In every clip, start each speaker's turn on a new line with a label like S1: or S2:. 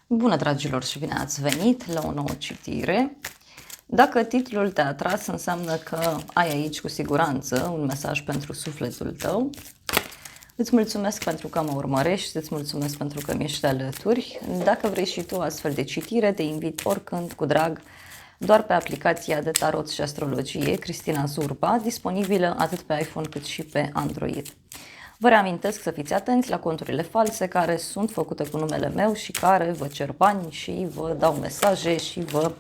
S1: Bună, dragilor, și bine ați venit la o nouă citire. Dacă titlul te-a atras, înseamnă că ai aici cu siguranță un mesaj pentru sufletul tău. Îți mulțumesc pentru că mă urmărești, îți mulțumesc pentru că mi-ești alături. Dacă vrei și tu astfel de citire, te invit oricând, cu drag, doar pe aplicația de tarot și astrologie Cristina Zurba, disponibilă atât pe iPhone cât și pe Android. Vă reamintesc să fiți atenți la conturile false care sunt făcute cu numele meu și care vă cer bani și vă dau mesaje și vă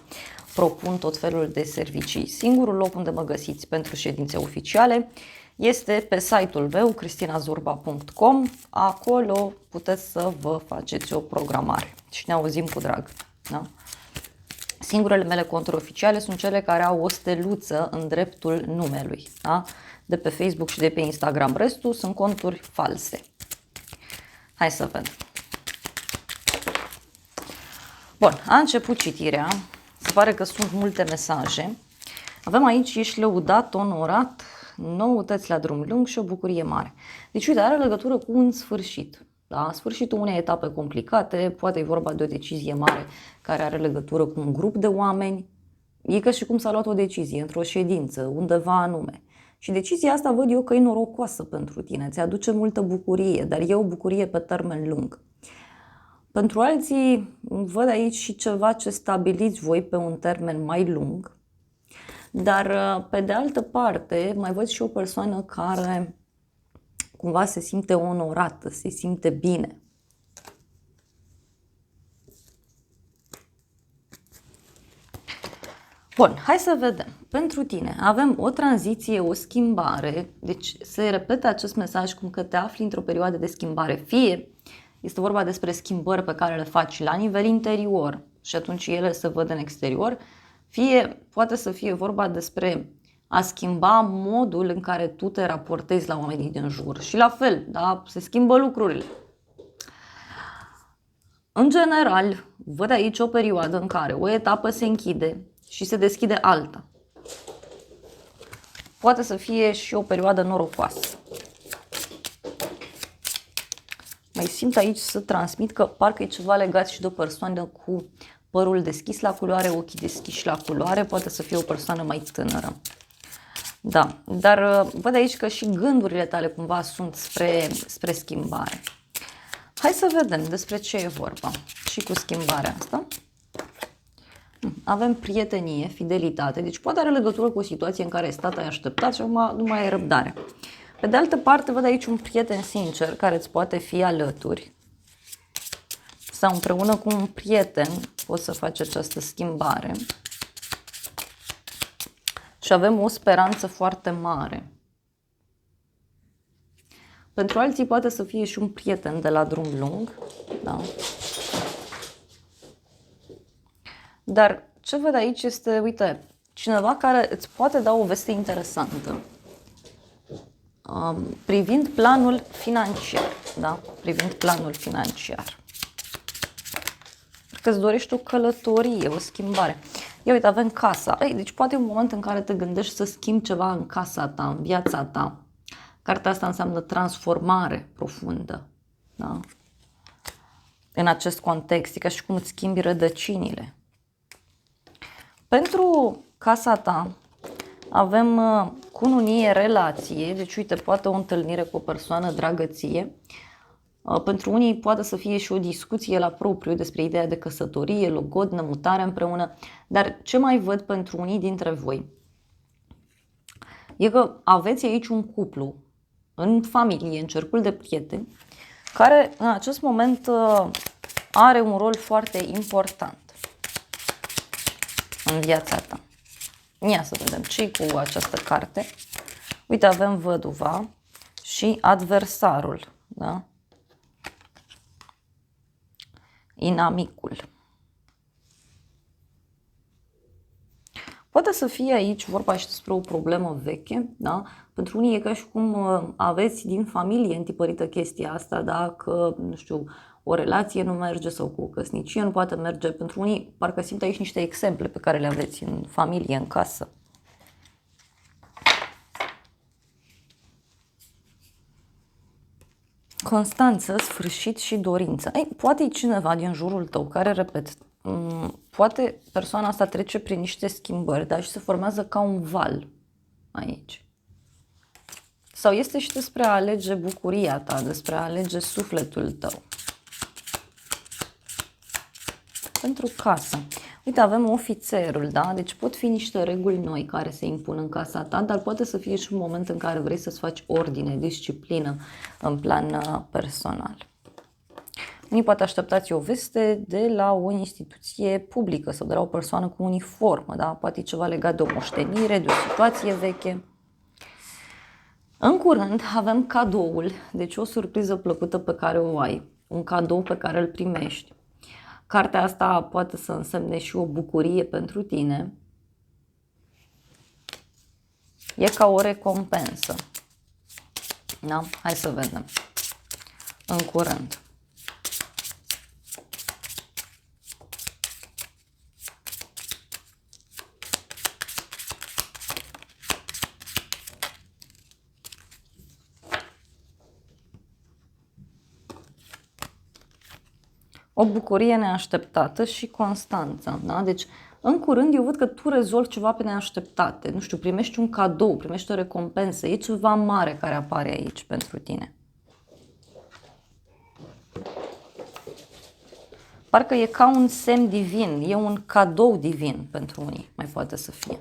S1: propun tot felul de servicii. Singurul loc unde mă găsiți pentru ședințe oficiale este pe site-ul meu, cristinazurba.com. Acolo puteți să vă faceți o programare și ne auzim cu drag. Da? Singurele mele conturi oficiale sunt cele care au o steluță în dreptul numelui. Da? De pe Facebook și de pe Instagram. Restul sunt conturi false. Hai să vedem. Bun, a început citirea. Se pare că sunt multe mesaje. Avem aici, ești lăudat, onorat, noutăți la drum lung și o bucurie mare. Deci, uite, are legătură cu un sfârșit. Da? Sfârșitul unei etape complicate, poate e vorba de o decizie mare care are legătură cu un grup de oameni. E ca și cum s-a luat o decizie într-o ședință, undeva anume. Și decizia asta văd eu că e norocoasă pentru tine, ți aduce multă bucurie, dar e o bucurie pe termen lung. Pentru alții văd aici și ceva ce stabiliți voi pe un termen mai lung, dar pe de altă parte mai văd și o persoană care cumva se simte onorată, se simte bine. Bun, hai să vedem. Pentru tine avem o tranziție, o schimbare, deci se repetă acest mesaj cum că te afli într-o perioadă de schimbare. Fie este vorba despre schimbări pe care le faci la nivel interior și atunci ele se văd în exterior, fie poate să fie vorba despre a schimba modul în care tu te raportezi la oamenii din jur. Și la fel, da, se schimbă lucrurile. În general, văd aici o perioadă în care o etapă se închide și se deschide alta. Poate să fie și o perioadă norocoasă. Mai simt aici să transmit că parcă e ceva legat și de o persoană cu părul deschis la culoare, ochii deschiși la culoare, poate să fie o persoană mai tânără. Da, dar văd aici că și gândurile tale cumva sunt spre schimbare. Hai să vedem despre ce e vorba și cu schimbarea asta. Avem prietenie, fidelitate, deci poate are legătură cu o situație în care ai stat, ai așteptat și acum nu mai ai răbdare. Pe de altă parte, văd aici un prieten sincer care îți poate fi alături sau împreună cu un prieten poți să faci această schimbare. Și avem o speranță foarte mare. Pentru alții poate să fie și un prieten de la drum lung, da? Dar ce văd aici este, uite, cineva care îți poate da o veste interesantă privind planul financiar, da? Privind planul financiar. Că îți dorești o călătorie, o schimbare. Ia uite, avem casa. Deci poate e un moment în care te gândești să schimbi ceva în casa ta, în viața ta. Cartea asta înseamnă transformare profundă. Da? În acest context, e ca și cum îți schimbi rădăcinile. Pentru casa ta avem cununie, relație, deci uite, poate o întâlnire cu o persoană dragă ție. Pentru unii poate să fie și o discuție la propriu despre ideea de căsătorie, logodnă, mutare împreună, dar ce mai văd pentru unii dintre voi e că aveți aici un cuplu în familie, în cercul de prieteni, care în acest moment are un rol foarte important în viața ta. Ia să vedem ce cu această carte. Uite, avem văduva și adversarul, da? Inamicul. Poate să fie aici vorba și despre o problemă veche, da? Pentru unii e ca și cum aveți din familie întipărită chestia asta, da? Că, nu știu, o relație nu merge sau cu o căsnicie nu poate merge. Pentru unii, parcă simt aici niște exemple pe care le aveți în familie, în casă. Constanță, sfârșit și dorință. Ei, poate e cineva din jurul tău care, repet, poate persoana asta trece prin niște schimbări, dar și se formează ca un val aici. Sau este și despre a alege bucuria ta, despre a alege sufletul tău. Pentru casă. Uite, avem ofițerul, da? Deci pot fi niște reguli noi care se impun în casa ta, dar poate să fie și un moment în care vrei să-ți faci ordine, disciplină în plan personal. Unii poate așteptați o veste de la o instituție publică sau de la o persoană cu uniformă, da? Poate e ceva legat de o moștenire, de o situație veche. În curând avem cadoul, deci o surpriză plăcută pe care o ai, un cadou pe care îl primești. Cartea asta poate să însemne și o bucurie pentru tine. E ca o recompensă. Da? Hai să vedem. În curând. O bucurie neașteptată și constanță. Da? Deci, în curând, eu văd că tu rezolvi ceva pe neașteptate. Nu știu, primești un cadou, primești o recompensă. E ceva mare care apare aici pentru tine. Parcă e ca un semn divin, e un cadou divin pentru unii, mai poate să fie.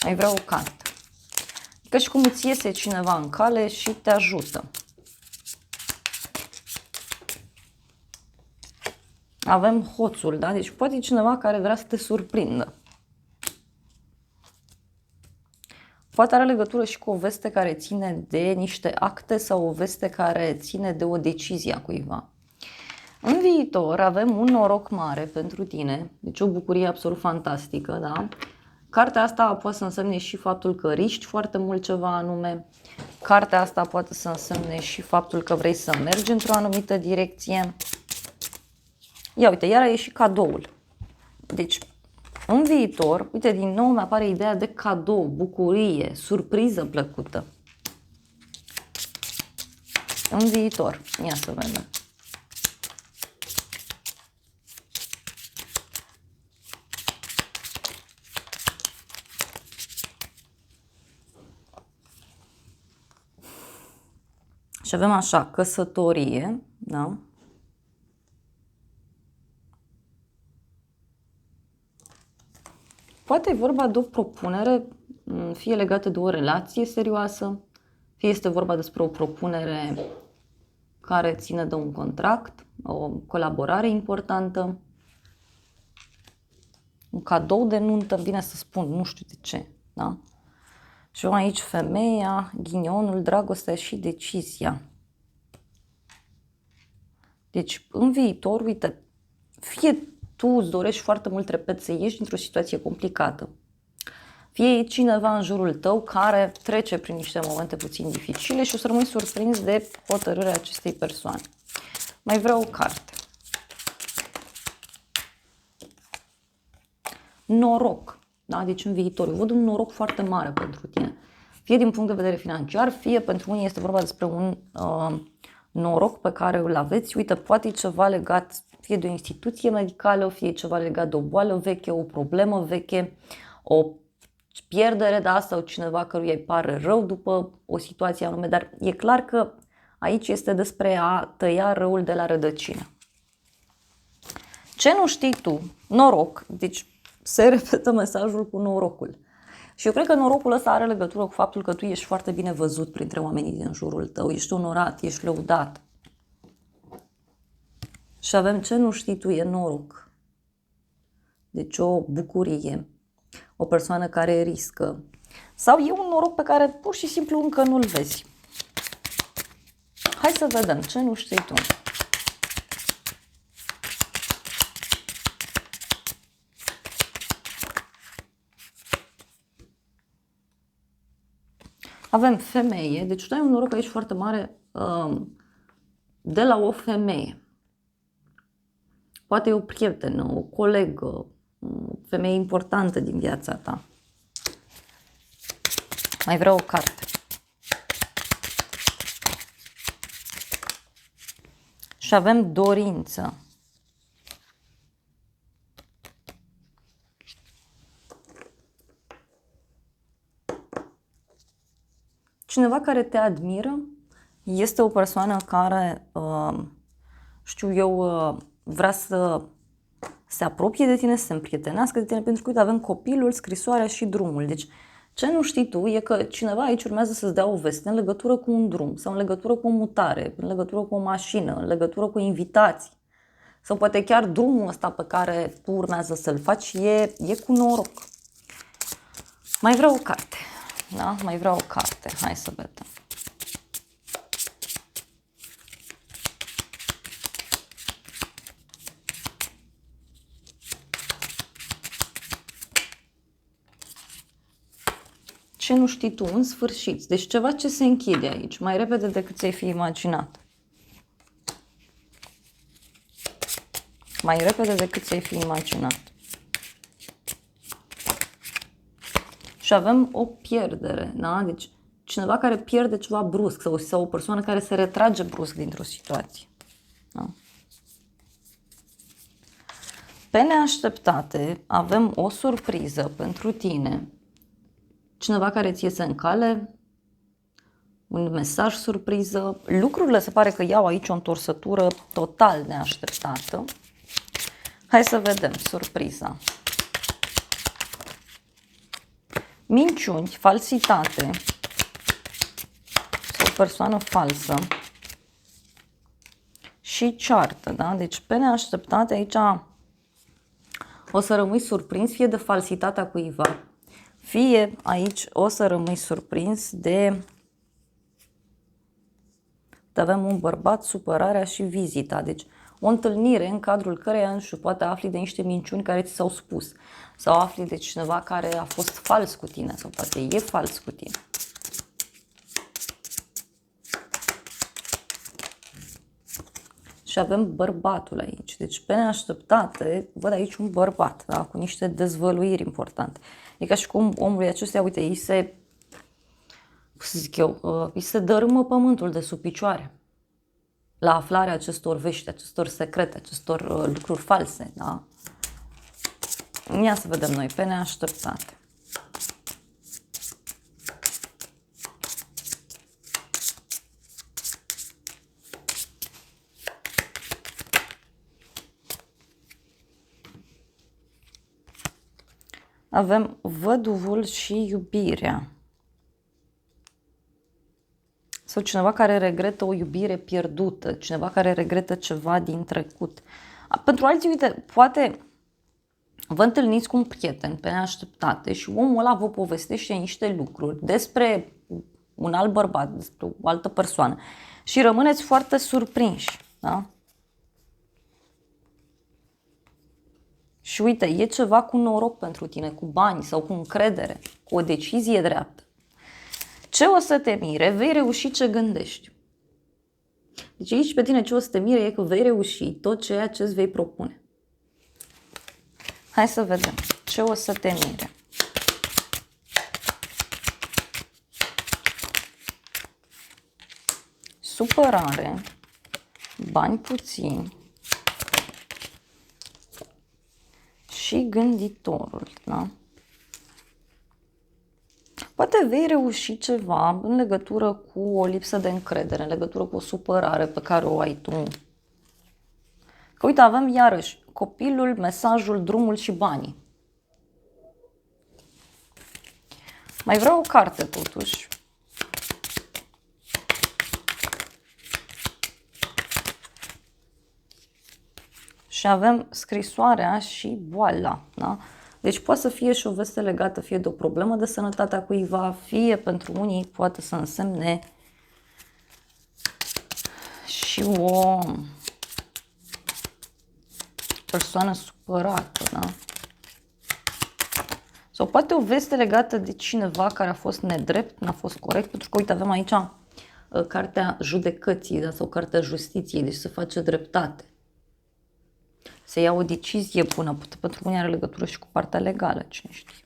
S1: Mai vreau o carte. Că și cum îți iese cineva în cale și te ajută. Avem hoțul, da? Deci poate e cineva care vrea să te surprindă. Poate are legătură și cu o veste care ține de niște acte sau o veste care ține de o decizie a cuiva. În viitor avem un noroc mare pentru tine, deci o bucurie absolut fantastică, da? Cartea asta poate să însemne și faptul că riști foarte mult ceva anume. Cartea asta poate să însemne și faptul că vrei să mergi într-o anumită direcție. Ia uite, iar e și cadoul. Deci, în viitor, uite, din nou mi apare ideea de cadou, bucurie, surpriză plăcută. În viitor. Ia să vedem. Și avem așa, căsătorie, da? Poate e vorba de o propunere, fie legată de o relație serioasă, fie este vorba despre o propunere care ține de un contract, o colaborare importantă, un cadou de nuntă, vine să spun, nu știu de ce, da? Și aici femeia, ghinionul, dragostea și decizia. Deci, în viitor, uite, fie tu îți dorești foarte mult, repet, să ieși dintr-o situație complicată, fie e cineva în jurul tău care trece prin niște momente puțin dificile și o să rămâi surprins de hotărârea acestei persoane. Mai vreau o carte. Noroc. Da? Deci în viitor. Eu văd un noroc foarte mare pentru tine. Fie din punct de vedere financiar, fie pentru unii este vorba despre un noroc pe care îl aveți. Uite, poate e ceva legat fie de o instituție medicală, fie ceva legat de o boală veche, o problemă veche, o pierdere, da, sau cineva căruia îi pare rău după o situație anume, dar e clar că aici este despre a tăia răul de la rădăcină. Ce nu știi tu? Noroc. Deci se repetă mesajul cu norocul. Și eu cred că norocul ăsta are legătură cu faptul că tu ești foarte bine văzut printre oamenii din jurul tău, ești onorat, ești lăudat. Și avem ce nu știi tu, e noroc. Deci o bucurie, o persoană care riscă. Sau e un noroc pe care pur și simplu încă nu-l vezi. Hai să vedem ce nu știi tu. Avem femeie, deci tu ai un noroc aici foarte mare de la o femeie. Poate e o prietenă, o colegă, o femeie importantă din viața ta. Mai vreau o carte. Și avem dorință. Cineva care te admiră este o persoană care, știu eu, vrea să se apropie de tine, să se împrietenească de tine, pentru că, uite, avem copilul, scrisoarea și drumul. Deci, ce nu știi tu e că cineva aici urmează să-ți dea o veste în legătură cu un drum sau în legătură cu o mutare, în legătură cu o mașină, în legătură cu invitații. Sau poate chiar drumul ăsta pe care tu urmează să-l faci e cu noroc. Mai vreau o carte. Da? Mai vreau o carte. Hai să vedem. Ce nu știi tu, în sfârșit. Deci ceva ce se închide aici, mai repede decât ți-ai fi imaginat. Mai repede decât ți-ai fi imaginat. Și avem o pierdere, da? Deci cineva care pierde ceva brusc sau o persoană care se retrage brusc dintr-o situație. Da? Pe neașteptate avem o surpriză pentru tine. Cineva care ți iese în cale, un mesaj surpriză. Lucrurile se pare că iau aici o întorsătură total neașteptată. Hai să vedem surpriza. Minciuni, falsitate sau o persoană falsă și ceartă, da? Deci pe neașteptate aici o să rămâi surprins fie de falsitatea cuiva, fie aici o să rămâi surprins de avem un bărbat, supărarea și vizita. Deci o întâlnire în cadrul căreia înși poate afli de niște minciuni care ți s-au spus sau afli de cineva care a fost fals cu tine sau poate e fals cu tine. Și avem bărbatul aici. Deci pe neașteptate văd aici un bărbat, da? Cu niște dezvăluiri importante. E ca și cum omului acesta, uite, îi se dărâmă pământul de sub picioare la aflarea acestor vești, acestor secrete, acestor lucruri false, da? Ia să vedem noi, pe neașteptate. Avem văduvul și iubirea. Sau cineva care regretă o iubire pierdută, cineva care regretă ceva din trecut. Pentru alții, uite, poate vă întâlniți cu un prieten pe neașteptate și omul ăla vă povestește niște lucruri despre un alt bărbat, despre o altă persoană și rămâneți foarte surprinși, da? Și uite, e ceva cu noroc pentru tine, cu bani sau cu încredere, cu o decizie dreaptă. Ce o să te mire? Vei reuși ce gândești. Deci aici pe tine ce o să te mire e că vei reuși tot ceea ce îți vei propune. Hai să vedem. Ce o să te mire? Supărare, bani puțini și gânditorul, da? Poate vei reuși ceva în legătură cu o lipsă de încredere, în legătură cu o supărare pe care o ai tu. Că uite, avem iarăși copilul, mesajul, drumul și banii. Mai vreau o carte totuși. Și avem scrisoarea și boala, da? Deci poate să fie și o veste legată fie de o problemă de sănătate a cuiva, fie pentru unii poate să însemne și o persoană supărată, da? Sau poate o veste legată de cineva care a fost nedrept, n-a fost corect, pentru că uite avem aici cartea judecății, da? Sau cartea justiției, deci se face dreptate. Se ia o decizie bună, pentru unii are legătură și cu partea legală, cine știe.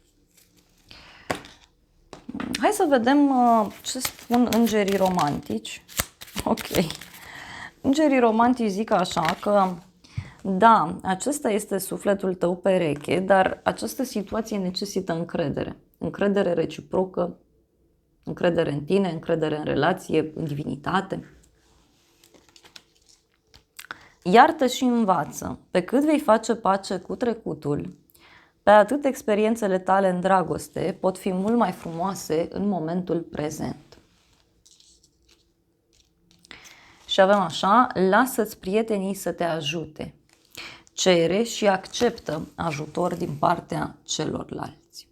S1: Hai să vedem ce spun îngerii romantici. Ok. Îngerii romantici zic așa că da, acesta este sufletul tău pereche, dar această situație necesită încredere. Încredere reciprocă, încredere în tine, încredere în relație, în divinitate. Iartă și învață. Pe cât vei face pace cu trecutul, pe atât experiențele tale în dragoste pot fi mult mai frumoase în momentul prezent. Și avem așa, lasă-ți prietenii să te ajute. Cere și acceptă ajutor din partea celorlalți.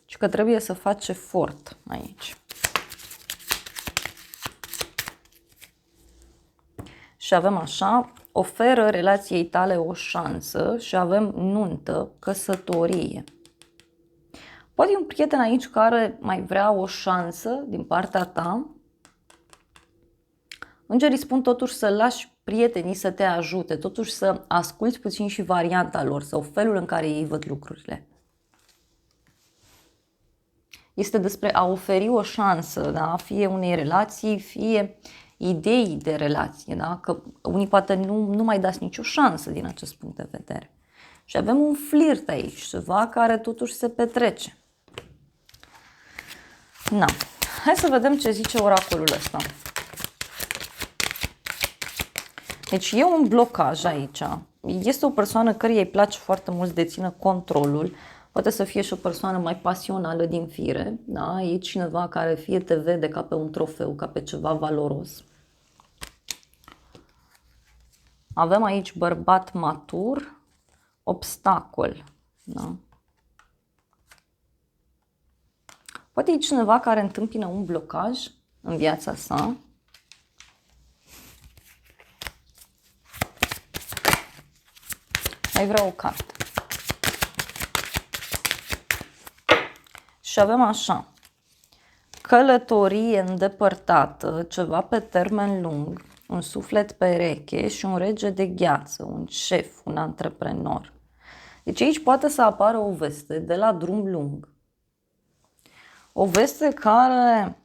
S1: Și că trebuie să faci efort aici. Și avem așa, oferă relației tale o șansă și avem nuntă, căsătorie. Poate e un prieten aici care mai vrea o șansă din partea ta. Îngerii spun totuși să lași prietenii să te ajute, totuși să asculți puțin și varianta lor sau felul în care ei văd lucrurile. Este despre a oferi o șansă, da? Fie unei relații, fie idei de relație, da? Că unii poate nu mai dați nicio șansă din acest punct de vedere. Și avem un flirt aici, ceva care totuși se petrece. Na. Hai să vedem ce zice oracolul ăsta. Deci e un blocaj aici. Este o persoană căreia îi place foarte mult să dețină controlul. Poate să fie și o persoană mai pasională din fire. Da? E cineva care fie te vede ca pe un trofeu, ca pe ceva valoros. Avem aici bărbat matur, obstacol. Da? Poate e cineva care întâmpină un blocaj în viața sa. Mai vreau o carte. Și avem așa. Călătorie îndepărtată, ceva pe termen lung, un suflet pereche și un rege de gheață, un șef, un antreprenor. Deci aici poate să apară o veste de la drum lung. O veste care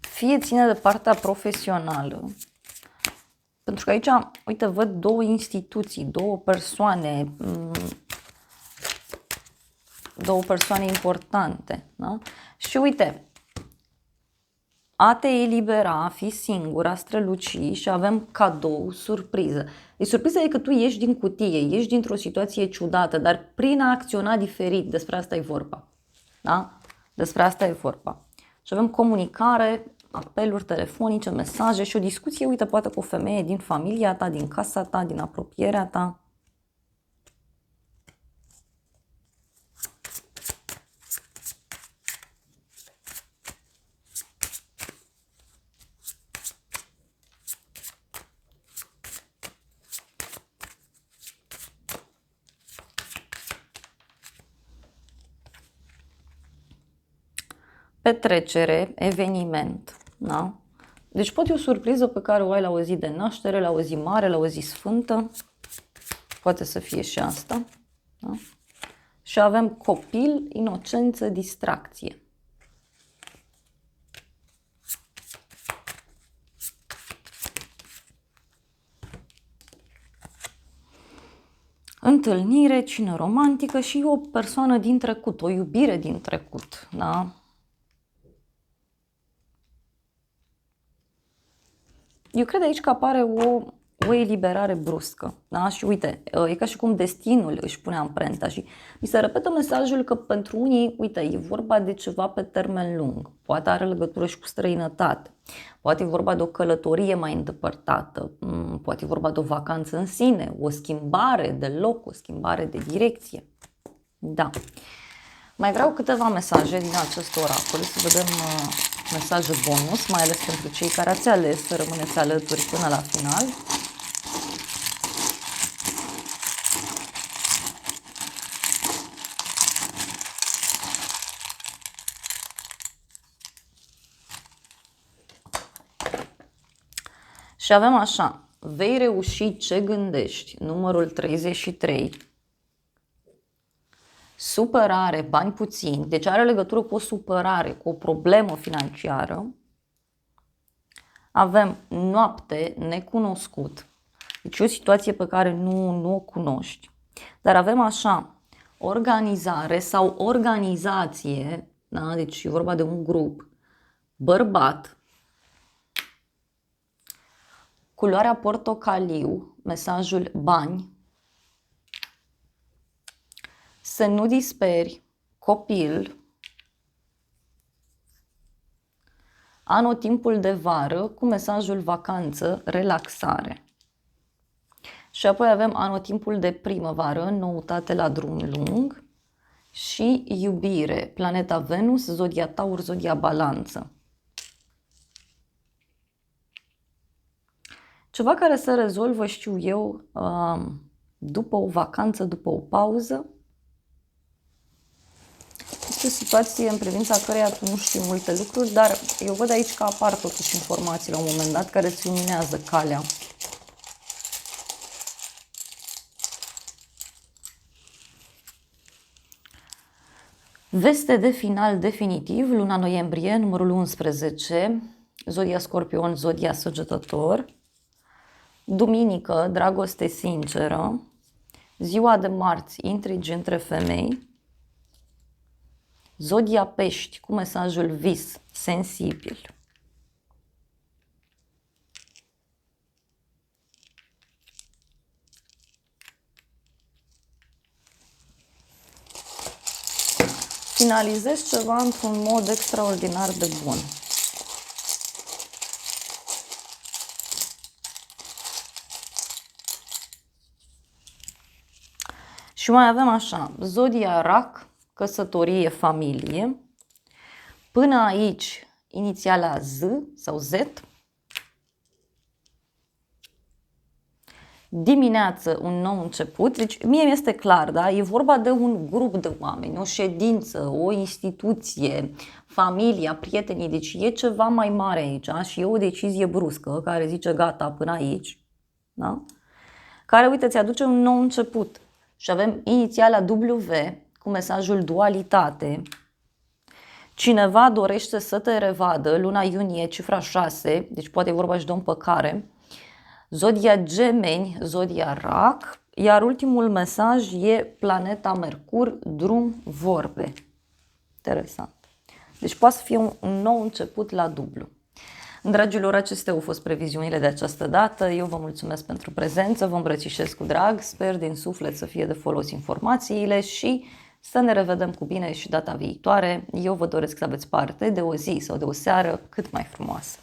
S1: fie ține de partea profesională, pentru că aici, uite, văd două instituții, două persoane importante, da? Și uite, a te elibera, a fi singur, a străluci și avem cadou, surpriză. Deci surpriza e că tu ieși din cutie, ieși dintr-o situație ciudată, dar prin a acționa diferit, despre asta e vorba. Da? Despre asta e vorba. Și avem comunicare, apeluri telefonice, mesaje și o discuție, uite, poate cu o femeie din familia ta, din casa ta, din apropierea ta. Petrecere, eveniment, da? Deci poate o surpriză pe care o ai la o zi de naștere, la o zi mare, la o zi sfântă. Poate să fie și asta. Da? Și avem copil, inocență, distracție. Întâlnire, cină romantică și o persoană din trecut, o iubire din trecut, da? Eu cred aici că apare o eliberare bruscă, da? Și uite, e ca și cum destinul își pune amprenta și mi se repetă mesajul că pentru unii, uite, e vorba de ceva pe termen lung, poate are legătură și cu străinătate, poate e vorba de o călătorie mai îndepărtată, poate e vorba de o vacanță în sine, o schimbare de loc, o schimbare de direcție. Da. Mai vreau câteva mesaje din acest oracol, să vedem mesaje bonus, mai ales pentru cei care ați ales să rămâneți alături până la final. Și avem așa, vei reuși ce gândești, numărul 33, supărare, bani puțini, deci are legătură cu o supărare, cu o problemă financiară. Avem noapte, necunoscut, deci e o situație pe care nu o cunoști. Dar avem așa, organizare sau organizație, da? Deci e vorba de un grup, bărbat, culoarea portocaliu, mesajul bani, să nu disperi, copil, anotimpul de vară cu mesajul vacanță, relaxare. Și apoi avem anotimpul de primăvară, noutate la drum lung și iubire, planeta Venus, zodia Taur, zodia Balanță. Ceva care se rezolvă, știu eu, după o vacanță, după o pauză. Este o situație în privința căreia tu nu știi multe lucruri, dar eu văd aici că apar totuși informații la un moment dat care îți luminează calea. Veste de final definitiv, luna noiembrie, numărul 11, zodia Scorpion, zodia Săgetător, duminică, dragoste sinceră, ziua de marți, intrigi între femei, zodia Pești cu mesajul vis, sensibil. Finalizezi ceva într-un mod extraordinar de bun. Și mai avem așa, zodia Rac, căsătorie, familie. Până aici, inițiala Z sau Z. Dimineață, un nou început. Deci, mie mi-este clar, da? E vorba de un grup de oameni, o ședință, o instituție, familia, prietenii. Deci e ceva mai mare aici, da? Și e o decizie bruscă care zice gata până aici, da? Care, uite, îți aduce un nou început. Și avem inițiala W cu mesajul dualitate. Cineva dorește să te revadă, luna iunie, cifra 6, deci poate e vorba și de o împăcare. Zodia Gemeni, zodia Rac, iar ultimul mesaj e planeta Mercur, drum, vorbe. Interesant. Deci poate să fie un nou început la dublu. Dragilor, acestea au fost previziunile de această dată. Eu vă mulțumesc pentru prezență, vă îmbrățișez cu drag, sper din suflet să fie de folos informațiile și să ne revedem cu bine și data viitoare. Eu vă doresc să aveți parte de o zi sau de o seară cât mai frumoasă.